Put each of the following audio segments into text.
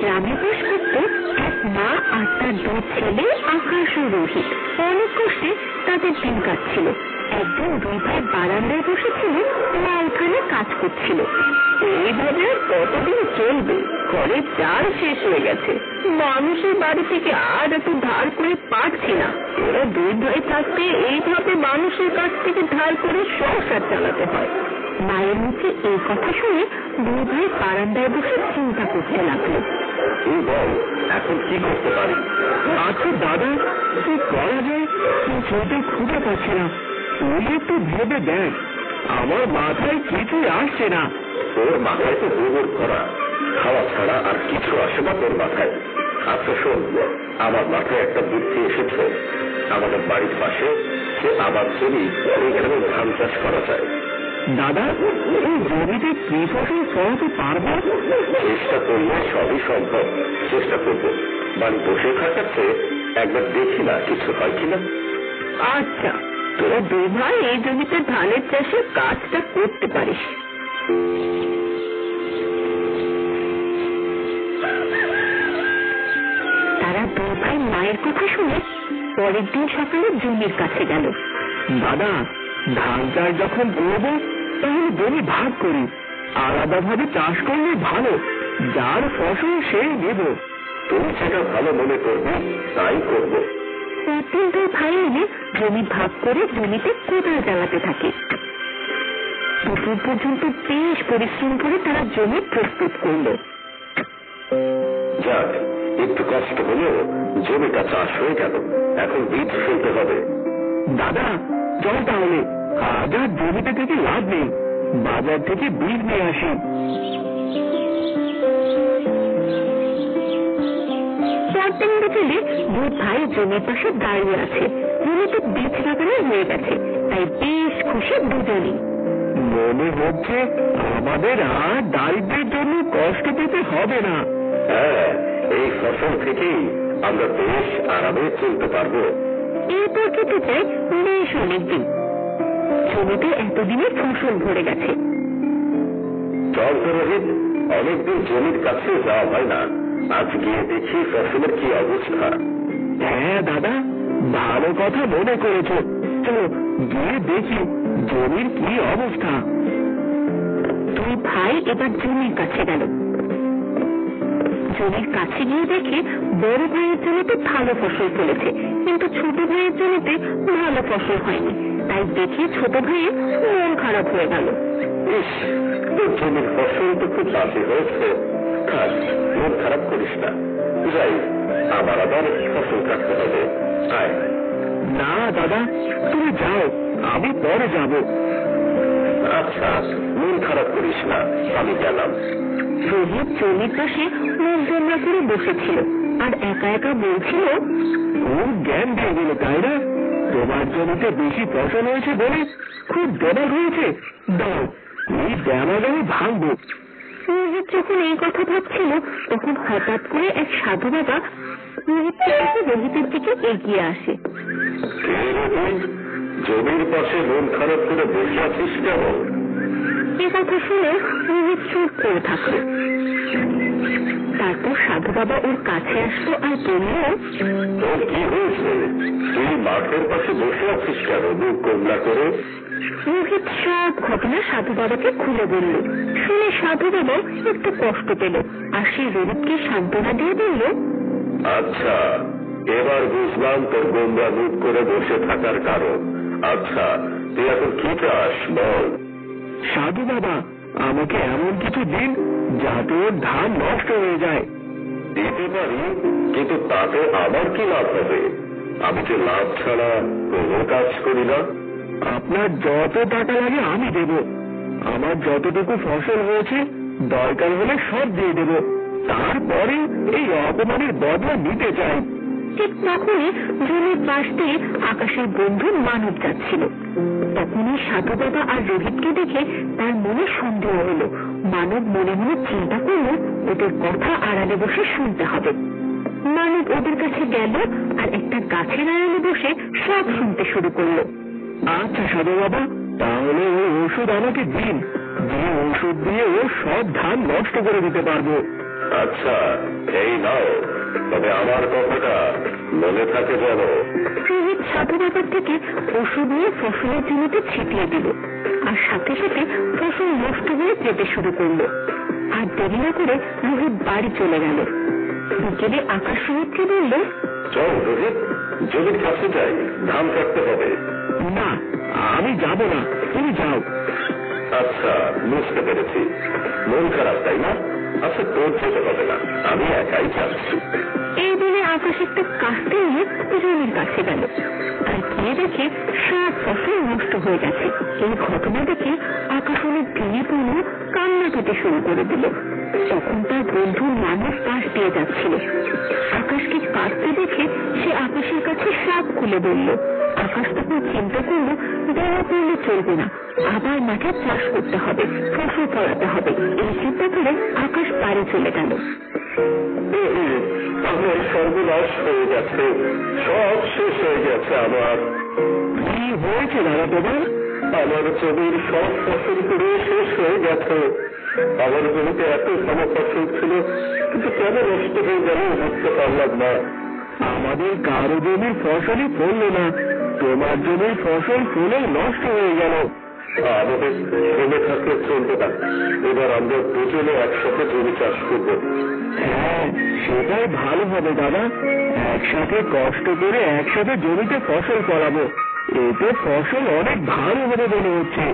গ্রামে বাস করত এক মা আর তার দুই ছেলে আকাশ ও রোহিত। অনেক কষ্টে তাদের দিন কাটছিল। একদিন দুই ভাই বারান্দায় বসেছিল, মা ওখানে কাজ করছিল। এইভাবে আর কতদিন চলবে? ঘরের চাল শেষ হয়ে গেছে, মানুষের বাড়ি থেকে আর একটু ধার করে পারছি না। ওরা দুই ভাই থাকতে এইভাবে মানুষের কাছ থেকে ধার করে সংসার চালাতে হয়। মায়ের মুখে এই কথা শুনে দুই ভাই বারান্দায় বসে চিন্তা করতে লাগলো। তুই বল, এখন কি করতে পারি? আচ্ছা দাদা, কি করা যায়? ছোট খুঁজে পাচ্ছি না। তুই একটু ভেবে দেখ, আমার মাথায় কিছুই আসছে না। তোর মাথায় তো গোবর ভরা, খাওয়া ছাড়া আর কিছু আসে না তোর মাথায়। আচ্ছা শোন, আমার মাথায় একটা বুদ্ধি এসেছে। আমাদের বাড়ির পাশে সে আবাদ জমি, ওইখানে ধান চাষ করা যায়। দাদা, এই জমিতে কি ফসল ফলাতে পারবো? চেষ্টা করলে সবই সম্ভব। চেষ্টা করবো। বাড়ি বসে থাকাচ্ছে একবার দেখি না কিছু হয় কিনা। আচ্ছা, তোরা দুই ভাই এই জমিতে ধানের চাষের কাজটা করতে পারিস। তারা দুই ভাই মায়ের কথা শুনে পরের দিন সকালে জমির কাছে গেল। দাদা, ধান চাষ যখন করবো তাহলে জমি ভাগ করি। আলাদাভাবে চাষ করলে ভালো, যার ফসল সেই নেব। তুমি সেটা ভালো মনে করবে, তাই করবো। পরদিন দুই ভাই এনে জমি ভাগ করে জমিতে কোদাল চালাতে থাকে। দুপুর পর্যন্ত বেশ পরিশ্রম করে তারা জমি প্রস্তুত করলো। যাক, একটু কষ্ট হলেও জমিটা চাষ হয়ে গেল। এখন বীজ ফেলতে হবে। দাদা, চল তাহলে, আজ আর জমিতে থেকে লাভ নেই, বাজার থেকে বীজ নিয়ে আসি। পরদিন বিকেলে দুই ভাই জমির পাশে দাঁড়িয়ে আছে। জমিতে বীজ লাগানো হয়ে গেছে, তাই বেশ খুশি দুজনই। মনে হচ্ছে আমাদের আর দারিদ্রের জন্য কষ্ট পেতে হবে না। হ্যাঁ, এই ফসল থেকেই আমরা বেশ আরামে চলতে পারবো। এরপর কেটে যায় বেশ অনেকদিন। জমিতে এতদিনে ফসল ভরে গেছে। চল তো রোহিত, অনেকদিন জমির কাছে যাওয়া হয় না। আজ গিয়ে দেখি ফসলের কি অবস্থা। হ্যাঁ দাদা, ভালো কথা মনে করেছ। চলো গিয়ে দেখি জমির কি অবস্থা। দুই ভাই এবার জমির কাছে গেল। জমির কাছে গিয়ে দেখে বড় ভাইয়ের জমিতে ভালো ফসল ফলেছে, কিন্তু ছোট ভাইয়ের জমিতে ভালো ফসল হয়নি। তাই দেখে ছোট ভাইয়ের মন খারাপ হয়ে গেল। ইস, তোর জমির ফসল তো খুব বাজে হয়েছে। থাক, মন খারাপ করিস না। যাই, আমার আবার ফসল কাটতে হবে। আয়। না দাদা, তুমি যাও, আমি পরে যাব। আচ্ছা, মন খারাপ করিস না, আমি গেলাম। রোহিত জমির পাশে মুখ জমা করে বসেছিল আর একা একা বলছিল, খুব জ্ঞান দিয়ে গেল তাই না? তোমার জমিতে বেশি ফসল হয়েছে বলে খুব দেমাগ হয়েছে। দাও, এই দেমাগ আমি ভাঙবো। রোহিত যখন এই কথা ভাবছিল তখন হঠাৎ করে এক সাধু বাবা রোহিতের দিকে এগিয়ে আসে। জমির পাশে মন খারাপ করে বসে আছিস কেমন? এ কথা শুনে রোহিত চুপ করে থাকলো। তারপর সাধু বাবা ওর কাছে আসলো আর বলল, তোর কি হয়েছে? তুই মাঠের পাশে বসে আছিস কেন মুখ গোমলা করে? রোহিত সব ঘটনা সাধু বাবাকে খুলে বলল। শুনে সাধু বাবা একটু কষ্ট পেল আর সে রোহিতকে সান্ত্বনা দিয়ে বলল, আচ্ছা, এবার বুঝলাম তোর গোমরা মুখ করে বসে থাকার কারণ। আচ্ছা, তুই এখন কি চাস বল? সাধু বাবা, আমাকে এমন কিছু দিন যাতে ওর ধান নষ্ট হয়ে যায়। দিতে পারি, কিন্তু তাতে আমার কি লাভ হবে? আমি যে লাভ ছাড়া কোনো কাজ করি না। আপনার যত টাকা লাগে আমি দেব। আমার যতটুকু ফসল হয়েছে দরকার হলে সব দিয়ে দেব। তারপরে এই অপমানের বদলা নিতে চাই। ঠিক তখনই জমির পাশ দিয়ে আকাশের বন্ধু মানব যাচ্ছিল। তখনই সাধু বাবা আর রোহিতকে দেখে তার মনে সন্দেহ হলো। মানব মনে মনে চিন্তা করলো ওদের কথা আড়ালে বসে শুনতে হবে। মানব ওদের কাছে গেল আর একটা গাছের আড়ালে বসে সব শুনতে শুরু করলো। আচ্ছা সাধু বাবা, তাহলে ওই ওষুধ আমাকে দিন, যে ওষুধ দিয়ে ও সব ধান নষ্ট করে দিতে পারবো। আচ্ছা, এই নাও, তবে আমার কথাটা মনে থাকে যেন। রোহিত সাধু বাবার থেকে ওষুধ নিয়ে ফসলের জমিতে ছিটিয়ে দিল, আর সাথে সাথে ফসল নষ্ট হয়ে যেতে শুরু করলো। আর দেরি না করে রোহিত বাড়ি চলে গেল। বিকেলে আকাশ রোহিতকে বলল, চল রোহিত, জমির কাছে যাই, ধান কাটতে হবে। না, আমি যাব না, তুমি যাও। আচ্ছা, বুঝতে পেরেছি, মন খারাপ তাই না? আচ্ছা, তোর যেতে হবে না, আমি একাই যাচ্ছি। এই বলে আকাশ একটা কাস্তে নিয়ে জমির কাছে গেল, আর গিয়ে দেখে সব ফসল নষ্ট হয়ে গেছে। এই ঘটনা দেখে আকাশ অনেক ভেঙে পড়ল, কান্না পেতে শুরু করে দিল। তখন তার বন্ধু মানুষ পাশ দিয়ে যাচ্ছিল। আকাশকে কাঁদতে দেখে সে আকাশের কাছে সব খুলে বলল। আকাশ তখন চিন্তা করলো, দেওয়া পড়লে চলবে না, আবার মাঠে চাষ করতে হবে, ফসল ফলাতে হবে। এই চিন্তা করে আকাশ বাড়ি চলে গেল। আমার সর্বনাশ হয়ে গেছে, সব শেষ হয়ে গেছে আমার। কি হয়েছে দাদা তোমার? আমার জমির সব ফসল পুরো শেষ হয়ে গেছে। আমার জমিতে এত ভালো ফসল ছিল, কিন্তু কেন নষ্ট হয়ে গেল বুঝতে পারলাম না। আমাদের কারো জমির ফসলই ফললো না, তোমার জমির ফসল ফলে নষ্ট হয়ে গেল। আমাদের জমে থাকলে চলবে না, এবার আমরা দুজনে একসাথে জমি চাষ করবো। হ্যাঁ, সেটাই ভালো হবে দাদা, একসাথে কষ্ট করে একসাথে জমিতে ফসল ফলাবো, এতে ফসল অনেক ভালো হবে মনে হচ্ছে।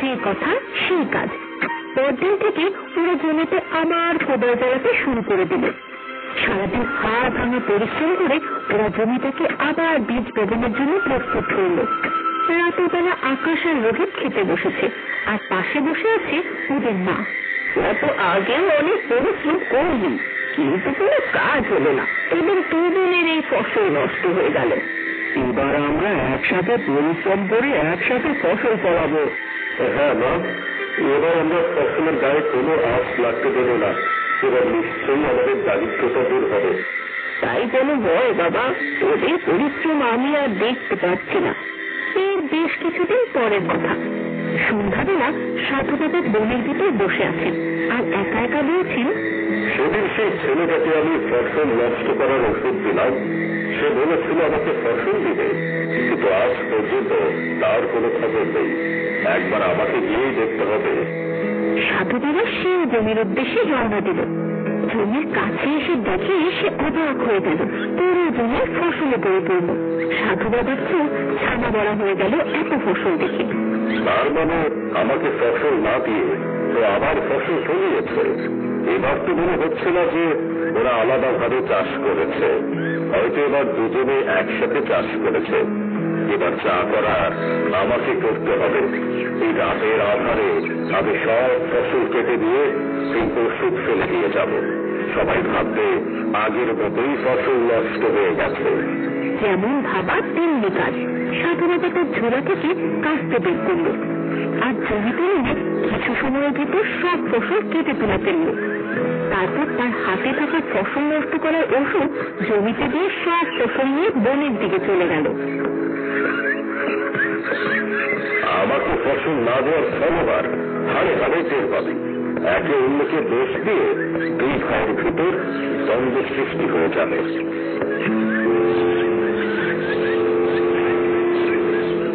যে কথা সেই কাজ। পরদিন থেকে পুরো জমিতে আবার কোদাল চালাতে শুরু করে দিল। সারাদিন হাড় ভাঙে পরিশ্রম করে ওরা জমিটাকে আবার বীজ বপনের জন্য প্রস্তুত করল। রাতের বেলা আকাশ আর রোহিত খেতে বসেছে, আর পাশে বসে আছে ওদের মা। ওরা তো আগেও অনেক পরিশ্রম করলি, কিন্তু কোনো কাজ হলো না, এবং দুজনের এই ফসল নষ্ট হয়ে গেল। এবার আমরা একসাথে পরিশ্রম করে একসাথে ফসল ফলাবো। হ্যাঁ মা, এবার আমরা ফসলের গায়ে কোনো আঁচ লাগতে দেব না। এবার নিশ্চয়ই আমাদের দারিদ্রতা দূর হবে। তাই যেন হয় বাবা, ওদের পরিশ্রম আমি আর দেখতে পাচ্ছি না। এর বেশ কিছুদিন পরের কথা। সন্ধ্যাবেলা সাধু বাবা বনের ভিতর বসে আছেন, আর একা একা বলছেন, সেদিন সেই ছেলেটাকে আমি ফসল নষ্ট করার ওষুধ দিলাম, সে বলেছিল আমাকে ফসল দিবে, কিন্তু আজ পর্যন্ত তার কোনো খবর নেই। একবার আমাকে গিয়েই দেখতে হবে। সাধু বাবা সেই জমির উদ্দেশ্যে রওনা দিল। জমির কাছে এসে দেখে সে অবাক হয়ে গেল, পুরো জমির ফসলে পড়ে পড়ল। সাধু বাবার চোখ ছানা বড়া হয়ে গেল এত ফসল দেখে। তার মানে আমাকে ফসল না দিয়ে তো আমার ফসল ফলিয়েছে। এবার তো মনে হচ্ছে না যে ওরা আলাদাভাবে চাষ করেছে, হয়তো এবার দুজনে একসাথে চাষ করেছে। এবার যা করার আমাকে করতে হবে। এই রাতের আধারে আমি সব ফসল কেটে দিয়ে এই ওষুধ ফেলে দিয়ে যাব। সবাই ভাববে আগের মতোই ফসল নষ্ট হয়ে গেছে। যেমন ভাবা তেমনি কাজ। সাধু বাবা তার ঝোলা থেকে কাস্তে বের করল, আর জমিতে এনে কিছু সময়ের ভিতর সব ফসল কেটে তুলে ফেলল। তারপর তার হাতে থাকা ফসল নষ্ট করার ওষুধ জমিতে দিয়ে সব ফসল নিয়ে বনের দিকে চলে গেল। আমাকে ফসল না দেওয়ার ফলবার হাড়ে হাড়ে টের পাবে। একে অন্যকে দোষ দিয়ে দুই ভাইয়ের ভিতর দ্বন্দ্ব সৃষ্টি হয়ে যাবে।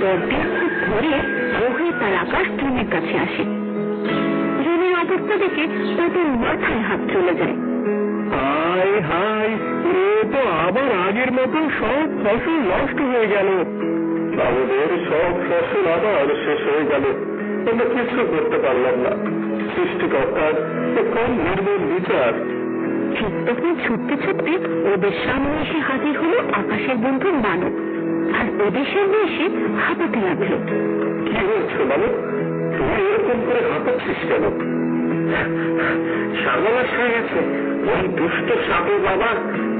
পরদিন খুব ভোরে রোহিত তার আকাশ জমির কাছে আসে। জমির অবস্থা দেখে তাদের মাথায় হাত চলে যায়। হায় হায়, এ তো আবার আগের মতো সব ফসল নষ্ট হয়ে গেল। আমাদের সব ফসল আবার শেষ হয়ে গেল, আমরা কিছু করতে পারলাম না। সৃষ্টিকর্তার কোন নির্মম বিচার। ঠিক তখন ছুটতে ছুটতে ওদের সামনে এসে হাজির হলো আকাশের বন্ধু মানব, আর ওদের সামনে এসে হাঁপাতে লাগলো। কি হয়েছে মানব, তুমি এরকম করে হাঁপাচ্ছিস কেন? সর্বনাশ হয়ে গেছে, ওই দুষ্ট সাধু বাবা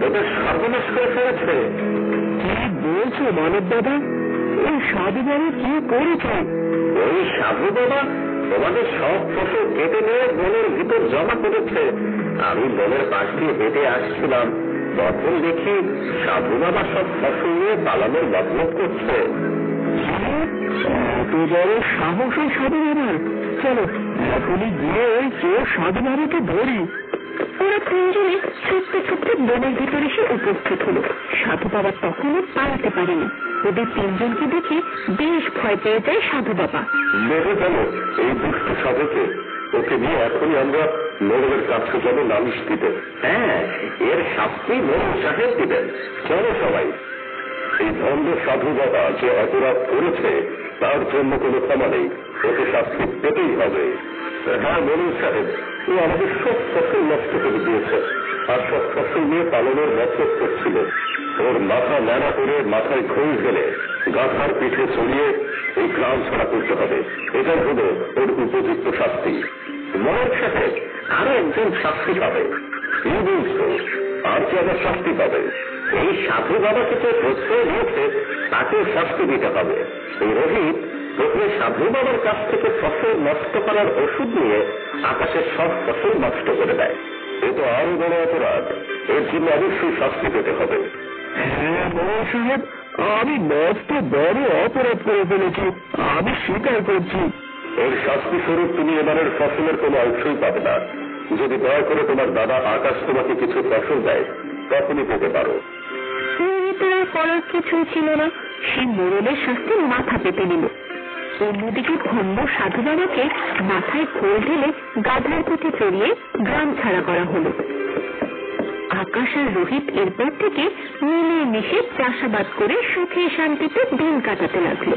ওদের সর্বনাশ করে ফেলেছে। কি বলছো মানব দাদা? ওই সাধু বাবা কি করেছে? ওই সাধু বাবা তোমাদের সব ফসল কেটে নিয়ে বনের ভিতর জমা করেছে। আমি বনের পাশ দিয়ে হেঁটে আসছিলাম, তখন দেখি সাধু বাবা সব ফসল নিয়ে পালানোর মতলব করছে। এত বড় সাহস ওই সাধু বাবার! চলো এখনই গিয়ে ওই চোর সাধু বাবাকে ধরি। ওরা তিনজনে ছুটতে ছুটতে বনের ভিতরে এসে উপস্থিত হলো। সাধু বাবা তখনও পালাতে পারেনি। ওদের তিনজনকে দেখে বেশ ভয় পেয়ে যায় সাধু বাবা। মেরে গেল এই দুষ্ট সাধুকে, ওকে নিয়ে এখনই আমরা মোড়লের কাছে যাবো নালিশ দিতে। হ্যাঁ, এর শাস্তি মোড়ল সাহেব দিবেন। চলো সবাই। এই ভণ্ড সাধু বাবা যে অপরাধ করেছে তার জন্য কোনো ক্ষমা নেই, ওকে শাস্তি পেতেই হবে। হ্যাঁ মোড়ল সাহেব, ও আমাদের সব ফসল নষ্ট করে দিয়েছে, আর সব ফসল নিয়ে পালনের মতলব করছিল। ওর মাথা ন্যাড়া করে মাথায় ঘুষ গেলে গাধার পিঠে চড়িয়ে এই গ্রাম ছাড়া করতে হবে। এটাই হলো ওর উপযুক্ত শাস্তি। মোড়ল সাহেব, আরো একজন শাস্তি পাবে। কি বলছো? আর কি আবার শাস্তি পাবে? এই সাধু বাবাকে তো প্রশ্রয় দিয়েছে, তাকেও শাস্তি দিতে হবে। এই রোহিত প্রথমে সাধু বাবার কাছ থেকে ফসল নষ্ট করার ওষুধ নিয়ে আকাশের সব ফসল নষ্ট করে দেয়। এ তো আরো বড় অপরাধ, এর জন্য অবশ্যই শাস্তি পেতে হবে। হ্যাঁ মোড়ল সাহেব, আমি মস্ত বড় অপরাধ করে ফেলেছি, আমি স্বীকার করছি। এর শাস্তি স্বরূপ তুমি এবারের ফসলের কোনো অংশই পাবে না। যদি দয়া করে তোমার দাদা আকাশ তোমাকে কিছু ফসল দেয় তখনই পেতে পারো। তার করার কিছুই ছিল না, সে মোড়লের শাস্তি মাথা পেতে নিল। অন্যদিকে ভণ্ড সাধু বাবাকে মাথায় খোল ঢেলে গাধার পিঠে চড়িয়ে গ্রাম ছাড়া করা হলো। আকাশ আর রোহিত এরপর থেকে মিলেমিশে চাষাবাদ করে সুখে শান্তিতে দিন কাটাতে লাগলো।